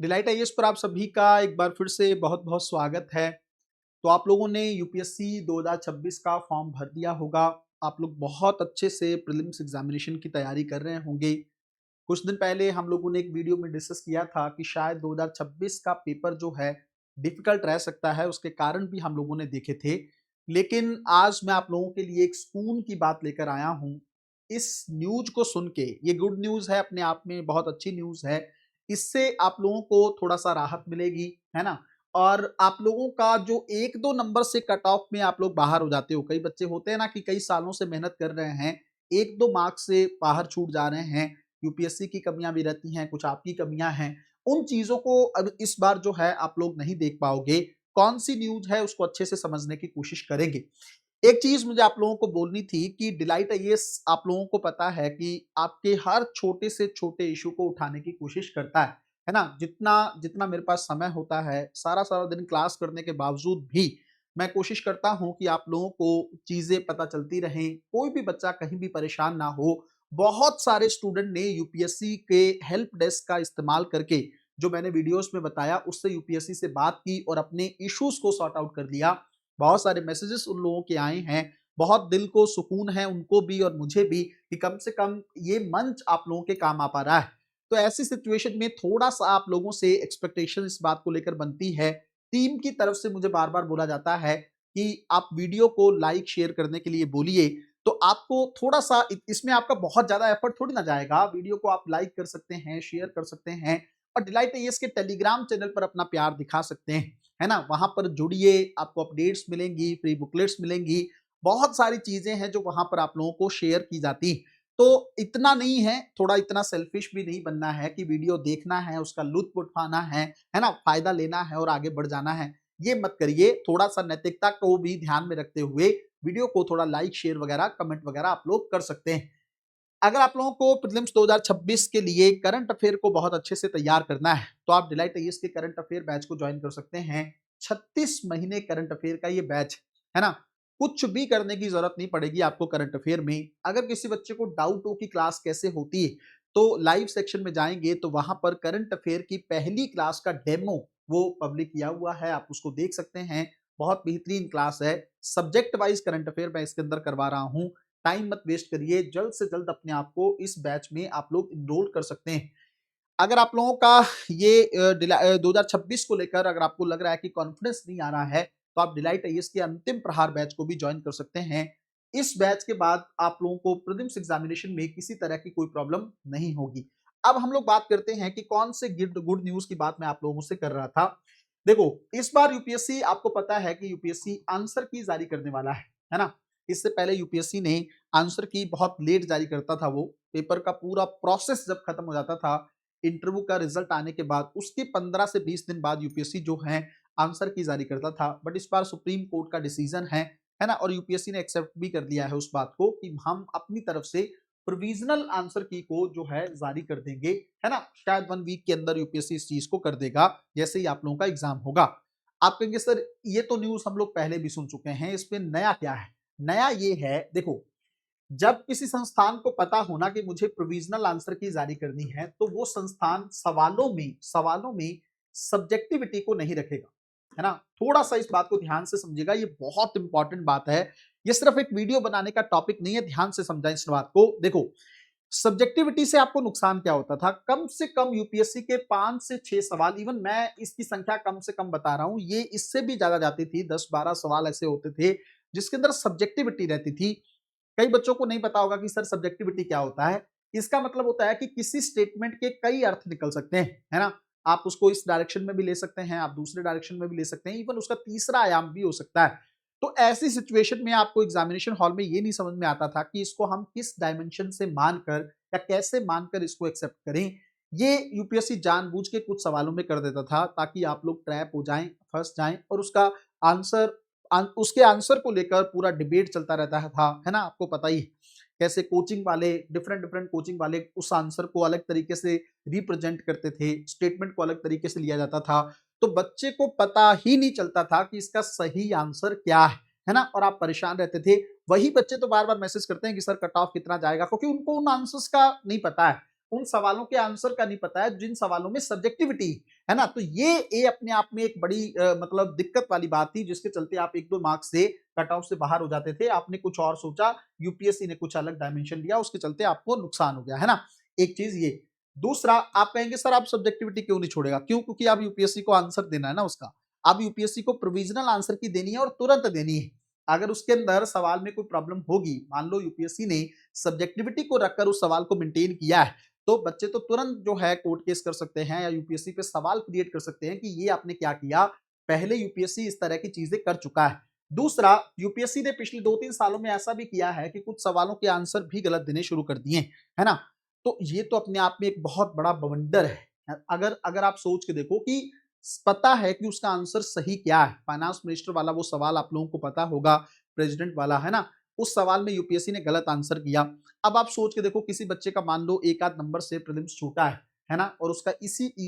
Delight IAS पर आप सभी का एक बार फिर से बहुत-बहुत स्वागत है। तो आप लोगों ने यूपीएससी 2026 का फॉर्म भर दिया होगा। आप लोग बहुत अच्छे से प्रीलिम्स एग्जामिनेशन की तैयारी कर रहे होंगे। कुछ दिन पहले हम लोगों ने एक वीडियो में डिस्कस किया था कि शायद 2026 का पेपर जो है डिफिकल्ट रह सकता है, उसके कारण भी हम लोगों ने देखे थे। लेकिन आज मैं आप लोगों के लिए एक सुकून की बात लेकर आया हूँ। इस न्यूज़ को सुन के, ये गुड न्यूज़ है, अपने आप में बहुत अच्छी न्यूज़ है। इससे आप लोगों को थोड़ा-सा राहत मिलेगी, है ना? और आप लोगों का जो 1-2 नंबर से कट ऑफ में आप लोग बाहर हो जाते हो। कई बच्चे होते हैं ना कि कई सालों से मेहनत कर रहे हैं, 1-2 मार्क्स से बाहर छूट जा रहे हैं। यूपीएससी की कमियां भी रहती हैं, कुछ आपकी कमियां हैं। उन चीजों को अब इस बार जो है आप लोग नहीं देख पाओगे। कौन सी न्यूज है उसको अच्छे से समझने की कोशिश करेंगे। एक चीज मुझे आप लोगों को बोलनी थी कि डिलाइट आईएएस आप लोगों को पता है कि आपके हर छोटे से छोटे इशू को उठाने की कोशिश करता है ना? जितना जितना मेरे पास समय होता है, सारा सारा दिन क्लास करने के बावजूद भी मैं कोशिश करता हूं कि आप लोगों को चीजें पता चलती रहें, कोई भी बच्चा कहीं भी परेशान ना हो। बहुत सारे स्टूडेंट ने यूपीएससी के हेल्प डेस्क का इस्तेमाल करके, जो मैंने वीडियोस में बताया, उससे यूपीएससी से बात की और अपने इश्यूज को सॉर्ट आउट कर लिया। बहुत सारे मैसेजेस उन लोगों के आए हैं। बहुत दिल को सुकून है उनको भी और मुझे भी कि कम से कम ये मंच आप लोगों के काम आ पा रहा है। तो ऐसी सिचुएशन में थोड़ा-सा आप लोगों से एक्सपेक्टेशन इस बात को लेकर बनती है। टीम की तरफ से मुझे बार-बार बोला जाता है कि आप वीडियो को लाइक, शेयर करने के लिए बोलिए। तो आपको थोड़ा-सा इसमें आपका बहुत ज़्यादा एफर्ट थोड़ी ना जाएगा। वीडियो को आप लाइक कर सकते हैं, शेयर कर सकते हैं और डिलाइट आईएएस के टेलीग्राम चैनल पर अपना प्यार दिखा सकते हैं। है ना? वहाँ पर जुड़िए, आपको अपडेट्स मिलेंगी, फ्री बुकलेट्स मिलेंगी, बहुत सारी चीज़ें हैं जो वहाँ पर आप लोगों को शेयर की जाती। तो इतना नहीं है, थोड़ा इतना सेल्फिश भी नहीं बनना है कि वीडियो देखना है, उसका लुत्फ़ उठाना है ना? फ़ायदा लेना है और आगे बढ़ जाना है। ये मत करिए, थोड़ा-सा नैतिकता को भी ध्यान में रखते हुए वीडियो को थोड़ा लाइक, शेयर वगैरह, कमेंट वगैरह आप लोग कर सकते हैं। अगर आप लोगों को प्रीलिम्स 2026 के लिए करंट अफेयर को बहुत अच्छे से तैयार करना है, तो आप डिलाइट आईएएस के करंट अफेयर बैच को ज्वाइन कर सकते हैं। 36 महीने करंट अफेयर का ये बैच है ना? कुछ भी करने की जरूरत नहीं पड़ेगी आपको करंट अफेयर में। अगर किसी बच्चे को डाउट हो कि क्लास कैसे होती है, तो लाइव सेक्शन में जाएंगे तो वहां पर करंट अफेयर की पहली क्लास का डेमो वो पब्लिक किया हुआ है, आप उसको देख सकते हैं। बहुत बेहतरीन क्लास है। सब्जेक्ट वाइज करंट अफेयर मैं इसके अंदर करवा रहा हूँ। टाइम मत वेस्ट करिए, जल्द से जल्द अपने आप को इस बैच में आप लोग इनरोल कर सकते हैं। अगर आप लोगों का ये 2026 को लेकर अगर आपको लग रहा है कि कॉन्फिडेंस नहीं आ रहा है, तो आप डिलाइट आईएएस के अंतिम प्रहार बैच को भी ज्वाइन कर सकते हैं। इस बैच के बाद आप लोगों को प्रीलिम्स एग्जामिनेशन में किसी तरह की कोई प्रॉब्लम नहीं होगी। अब हम लोग बात करते हैं कि कौन से गुड न्यूज की बात मैं आप लोगों से कर रहा था। देखो, इस बार यूपीएससी, आपको पता है कि यूपीएससी आंसर की जारी करने वाला है ना? इससे पहले यूपीएससी ने आंसर की बहुत लेट जारी करता था। वो पेपर का पूरा प्रोसेस जब खत्म हो जाता था, इंटरव्यू का रिजल्ट आने के बाद उसके 15 से 20 दिन बाद यूपीएससी जो है आंसर की जारी करता था। बट इस बार सुप्रीम कोर्ट का डिसीजन है ना? और यूपीएससी ने एक्सेप्ट भी कर लिया है उस बात को कि हम अपनी तरफ से प्रोविजनल आंसर की को जो है जारी कर देंगे, है ना? शायद 1 वीक के अंदर यूपीएससी इस चीज को कर देगा, जैसे ही आप लोगों का एग्जाम होगा। आप कहेंगे सर ये तो न्यूज हम लोग पहले भी सुन चुके हैं, इसमें नया क्या है? नया ये है, देखो, जब किसी संस्थान को पता होना कि मुझे प्रोविजनल आंसर की जारी करनी है, तो वो संस्थान सवालों में सब्जेक्टिविटी को नहीं रखेगा, है ना? थोड़ा सा इस बात को ध्यान से समझिएगा, ये बहुत इंपॉर्टेंट बात है। ये सिर्फ एक वीडियो बनाने का टॉपिक नहीं है, ध्यान से समझा इस बात को। देखो, सब्जेक्टिविटी से आपको नुकसान क्या होता था? कम से कम यूपीएससी के 5 से 6 सवाल, इवन मैं इसकी संख्या कम से कम बता रहा हूं, ये इससे भी ज्यादा जाती थी। 10-12 सवाल ऐसे होते थे जिसके अंदर सब्जेक्टिविटी रहती थी। कई बच्चों को नहीं पता होगा कि सर सब्जेक्टिविटी क्या होता है। इसका मतलब होता है कि किसी स्टेटमेंट के कई अर्थ निकल सकते हैं, है ना? आप उसको इस डायरेक्शन में भी ले सकते हैं, आप दूसरे डायरेक्शन में भी ले सकते हैं, इवन उसका तीसरा आयाम भी हो सकता है। तो ऐसी सिचुएशन में आपको एग्जामिनेशन हॉल में ये नहीं समझ में आता था कि इसको हम किस डायमेंशन से मानकर या कैसे मानकर इसको एक्सेप्ट करें। ये यूपीएससी जानबूझ के कुछ सवालों में कर देता था ताकि आप लोग ट्रैप हो जाएं, फंस जाएं और आंसर उसके आंसर को लेकर पूरा डिबेट चलता रहता था, है ना? आपको पता ही है, कैसे कोचिंग वाले, डिफरेंट डिफरेंट कोचिंग वाले उस आंसर को अलग तरीके से रिप्रेजेंट करते थे, स्टेटमेंट को अलग तरीके से लिया जाता था। तो बच्चे को पता ही नहीं चलता था कि इसका सही आंसर क्या है ना? और आप परेशान रहते थे। वही बच्चे तो बार बार मैसेज करते हैं कि सर कट ऑफ कितना जाएगा, क्योंकि उनको उन आंसर्स का नहीं पता है। उन सवालों के आंसर का नहीं पता है जिन सवालों में सब्जेक्टिविटी है ना। तो ये अपने आप में एक बड़ी मतलब दिक्कत वाली बात थी, जिसके चलते आप 1-2 मार्क्स से कट ऑफ से बाहर हो जाते थे। आपने कुछ और सोचा, यूपीएससी ने कुछ अलग डायमेंशन दिया, उसके चलते आपको नुकसान हो गया, है ना। एक चीज ये। दूसरा, आप कहेंगे सर आप सब्जेक्टिविटी क्यों नहीं छोड़ेगा? क्यों? क्योंकि आप यूपीएससी को आंसर देना है ना उसका। अब यूपीएससी को प्रोविजनल आंसर की देनी है और तुरंत देनी है। अगर उसके अंदर सवाल में कोई प्रॉब्लम होगी, मान लो यूपीएससी ने सब्जेक्टिविटी को रखकर उस सवाल को मेंटेन किया है, तो बच्चे तो तुरंत जो है कोर्ट केस कर सकते हैं या यूपीएससी पे सवाल क्रिएट कर सकते हैं कि ये आपने क्या किया, पहले यूपीएससी इस तरह की चीजें कर चुका है। दूसरा, यूपीएससी ने पिछले 2-3 सालों में ऐसा भी किया है कि कुछ सवालों के आंसर भी गलत देने शुरू कर दिए, है ना। तो ये तो अपने आप में एक बहुत बड़ा बवंडर है। अगर अगर आप सोच के देखो कि पता है कि उसका आंसर सही क्या है, फाइनेंस मिनिस्टर वाला वो सवाल आप लोगों को पता होगा, प्रेसिडेंट वाला, है ना। उस सवाल में यूपीएससी ने गलत आंसर किया। अब आप सोच के देखो, किसी बच्चे का मान लो एक आध नंबर से प्रीलिम्स छूटा है ना, और उसका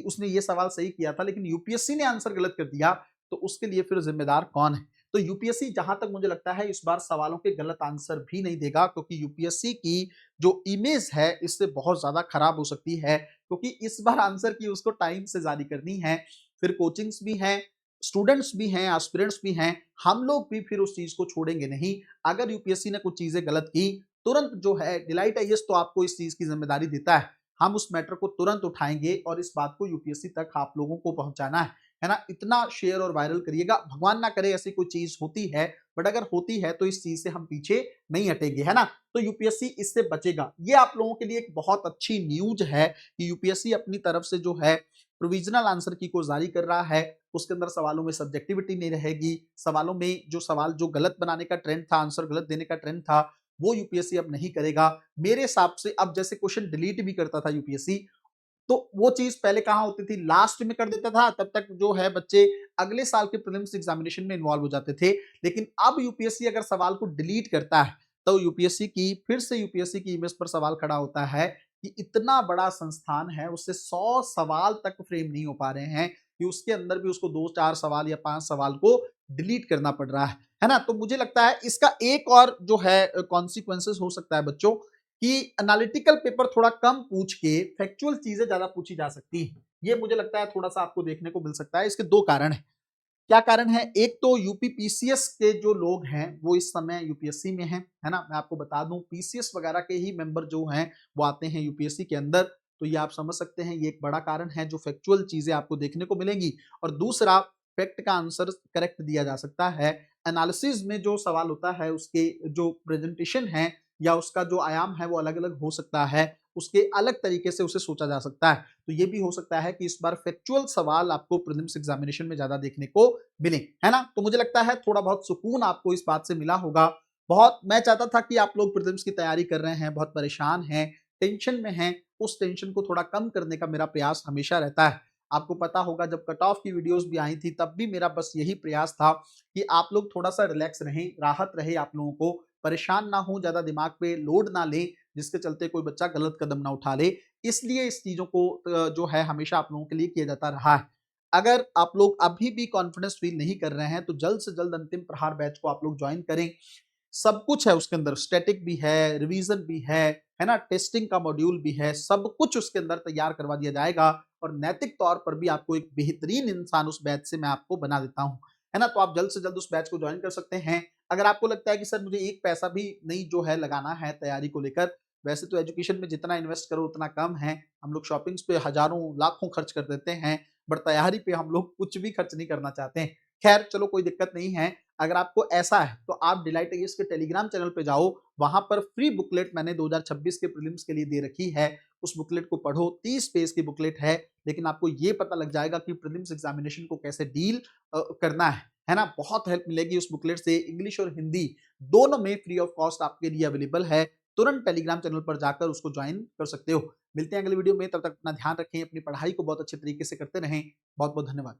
उसने ये सवाल सही किया था लेकिन यूपीएससी ने आंसर गलत कर दिया, तो उसके लिए फिर जिम्मेदार कौन है? तो यूपीएससी जहां तक मुझे लगता है इस बार सवालों के गलत आंसर भी नहीं देगा, क्योंकि यूपीएससी की जो इमेज है इससे बहुत ज्यादा खराब हो सकती है, क्योंकि इस बार आंसर की उसको टाइम से जारी करनी है, फिर कोचिंग्स भी हैं, स्टूडेंट्स भी हैं, एस्पिरेंट्स भी हैं, हम लोग भी फिर उस चीज को छोड़ेंगे नहीं। अगर यूपीएससी ने कुछ चीजें गलत की, तुरंत जो है डिलाइट आईएएस तो आपको इस चीज की जिम्मेदारी देता है, हम उस मैटर को तुरंत उठाएंगे और इस बात को यूपीएससी तक आप लोगों को पहुंचाना है ना। इतना शेयर और वायरल करिएगा, भगवान ना करे ऐसी कोई चीज होती है, बट अगर होती है तो इस चीज से हम पीछे नहीं हटेंगे, है ना। तो यूपीएससी इससे बचेगा। ये आप लोगों के लिए एक बहुत अच्छी न्यूज है कि यूपीएससी अपनी तरफ से जो है प्रोविजनल आंसर की को जारी कर रहा है, उसके अंदर सवालों में सब्जेक्टिविटी नहीं रहेगी, सवालों में जो सवाल जो गलत बनाने का ट्रेंड था, आंसर गलत देने का ट्रेंड था, वो यूपीएससी अब नहीं करेगा मेरे हिसाब से। अब जैसे क्वेश्चन डिलीट भी करता था यूपीएससी, तो वो चीज पहले कहां होती थी, लास्ट में कर देता था, तब तक जो है बच्चे अगले साल के प्रीलिम्स एग्जामिनेशन में इन्वॉल्व हो जाते थे। लेकिन अब यूपीएससी अगर सवाल को डिलीट करता है, तो यूपीएससी की फिर से यूपीएससी की इमेज पर सवाल खड़ा होता है कि इतना बड़ा संस्थान है, उससे 100 सवाल तक फ्रेम नहीं हो पा रहे हैं कि उसके अंदर भी उसको 2-4 सवाल या 5 सवाल को डिलीट करना पड़ रहा है ना। तो मुझे लगता है इसका एक और जो है कॉन्सिक्वेंसेस हो सकता है बच्चों, कि एनालिटिकल पेपर थोड़ा कम पूछ के फैक्चुअल चीजें ज्यादा पूछी जा सकती है। ये मुझे लगता है थोड़ा सा आपको देखने को मिल सकता है। इसके 2 कारण है। क्या कारण है? एक तो यूपी पीसीएस के जो लोग हैं वो इस समय यूपीएससी में हैं, है ना। मैं आपको बता दूं, पीसीएस वगैरह के ही मेंबर जो हैं वो आते हैं यूपीएससी के अंदर। तो ये आप समझ सकते हैं, ये एक बड़ा कारण है, जो फैक्चुअल चीजें आपको देखने को मिलेंगी। और दूसरा, फैक्ट का आंसर करेक्ट दिया जा सकता है। एनालिसिस में जो सवाल होता है उसके जो प्रेजेंटेशन है या उसका जो आयाम है वो अलग अलग हो सकता है, उसके अलग तरीके से उसे सोचा जा सकता है। तो ये भी हो सकता है कि इस बार फैक्चुअल सवाल आपको प्रीलिम्स एग्जामिनेशन में ज्यादा देखने को मिले, है ना। तो मुझे लगता है थोड़ा बहुत सुकून आपको इस बात से मिला होगा। बहुत मैं चाहता था कि आप लोग प्रीलिम्स की तैयारी कर रहे हैं, बहुत परेशान हैं, टेंशन में हैं, उस टेंशन को थोड़ा कम करने का मेरा प्रयास हमेशा रहता है। आपको पता होगा जब कट ऑफ की वीडियोस भी आई थी, तब भी मेरा बस यही प्रयास था कि आप लोग थोड़ा सा रिलैक्स रहें, राहत रहे, आप लोगों को परेशान ना हो, ज्यादा दिमाग पे लोड ना लें, जिसके चलते कोई बच्चा गलत कदम ना उठा ले। इसलिए इस चीजों को जो है हमेशा आप लोगों के लिए किया जाता रहा है। अगर आप लोग अभी भी कॉन्फिडेंस फील नहीं कर रहे हैं, तो जल्द से जल्द अंतिम प्रहार बैच को आप लोग ज्वाइन करें। सब कुछ है उसके अंदर, स्टैटिक भी है, रिवीजन भी है ना, टेस्टिंग का मॉड्यूल भी है, सब कुछ उसके अंदर तैयार करवा दिया जाएगा। और नैतिक तौर पर भी आपको एक बेहतरीन इंसान उस बैच से मैं आपको बना देता हूं, है ना। तो आप जल्द से जल्द उस बैच को ज्वाइन कर सकते हैं। अगर आपको लगता है कि सर मुझे एक पैसा भी नहीं जो है लगाना है तैयारी को लेकर, वैसे तो एजुकेशन में जितना इन्वेस्ट करो उतना कम है, हम लोग शॉपिंग्स पे हजारों लाखों खर्च कर देते हैं, बट तैयारी पे हम लोग कुछ भी खर्च नहीं करना चाहते हैं। खैर चलो, कोई दिक्कत नहीं है। अगर आपको ऐसा है तो आप डिलाइट आईएएस के टेलीग्राम चैनल पे जाओ, वहां पर फ्री बुकलेट मैंने 2026 के प्रीलिम्स के लिए दे रखी है। उस बुकलेट को पढ़ो, 30 पेज की बुकलेट है, लेकिन आपको ये पता लग जाएगा कि प्रीलिम्स एग्जामिनेशन को कैसे डील करना है ना। बहुत हेल्प मिलेगी उस बुकलेट से। इंग्लिश और हिंदी दोनों में फ्री ऑफ कॉस्ट आपके लिए अवेलेबल है। तुरंत टेलीग्राम चैनल पर जाकर उसको ज्वाइन कर सकते हो। मिलते हैं अगले वीडियो में, तब तक अपना ध्यान रखें, अपनी पढ़ाई को बहुत अच्छे तरीके से करते रहें। बहुत बहुत धन्यवाद।